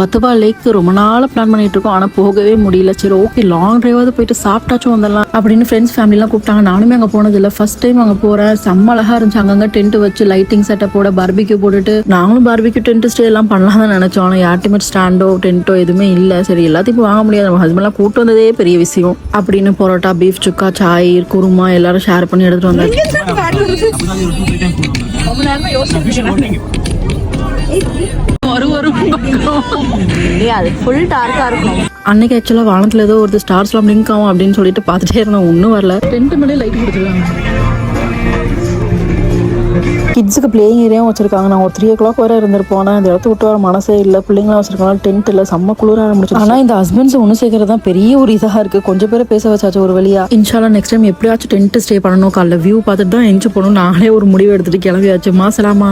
வத்தபா லேக் ரொம்ப நாள் பிளான் பண்ணிட்டு இருக்கோம், ஆனால் போகவே முடியல. சரி ஓகே லாங் டிரைவாவது போயிட்டு சாப்பிட்டாச்சும் வந்துடலாம் அப்படின்னு ஃப்ரெண்ட்ஸ் ஃபேமிலிலாம் கூப்பிட்டாங்க. நானுமே அங்கே போனதில்லை, ஃபர்ஸ்ட் டைம் அங்கே போகிறேன். செம்ம அழகா இருந்துச்சு. அங்கங்கே டென்ட் வச்சு லைட்டிங் செட்டப்போட பார்பிக்யூ போட்டுட்டு நாங்களும் பார்பிக்யூ டென்ட் ஸ்டே எல்லாம் பண்ணலாம் தான் நினைச்சோம். ஆனால் யார்ட்டுமே ஸ்டாண்டோ டென்ட்டோ எதுவுமே இல்லை. சரி எல்லாத்தையும் போய் வாங்க முடியாது, நம்ம ஹஸ்பண்ட்லாம் கூப்பிட்டு வந்ததே பெரிய விஷயம் அப்படின்னு பரோட்டா, பீஃப் சுக்கா, சாய், குருமா எல்லாரும் ஷேர் பண்ணி எடுத்துட்டு வந்தாச்சு. அன்னைக்கு ஆக்சுவலாக வானத்தில் ஏதோ ஒரு ஸ்டார்ஸ்லாம் பிளிங்க் ஆகும் அப்படின்னு சொல்லிட்டு பார்த்துட்டே இருந்தோம், ஒன்றும் வரல. டென்ட் மேலே லைட் கொடுத்துருக்காங்க. கிட்ஸுக்கு பிளேயிங் ஏரியாவும் வச்சிருக்காங்க. நான் ஒரு 3 o'clock வரை இருந்திருப்போம். ஆனால் இந்த இடத்த விட்டு வர மனசே இல்லை. பிள்ளைங்களாம் வச்சிருக்காங்க, டென்ட் இல்லை, செம்ம குளிர ஆரம்பிச்சு. ஆனால் இந்த ஹஸ்பண்ட்ஸ் ஒன்று சேர்க்கறது தான் பெரிய ஒரு இதாக இருக்குது. கொஞ்சம் பேரை பேச வச்சாச்சு ஒரு வழியா. இன்ஷால்லா நெக்ஸ்ட் டைம் எப்படியாச்சும் டென்ட் ஸ்டே பண்ணணும். காலைல வியூ பார்த்துட்டு தான் எஞ்சி போகணும். நாங்களே ஒரு முடிவு எடுத்துட்டு கிளம்பியாச்சு. மாசலாமா.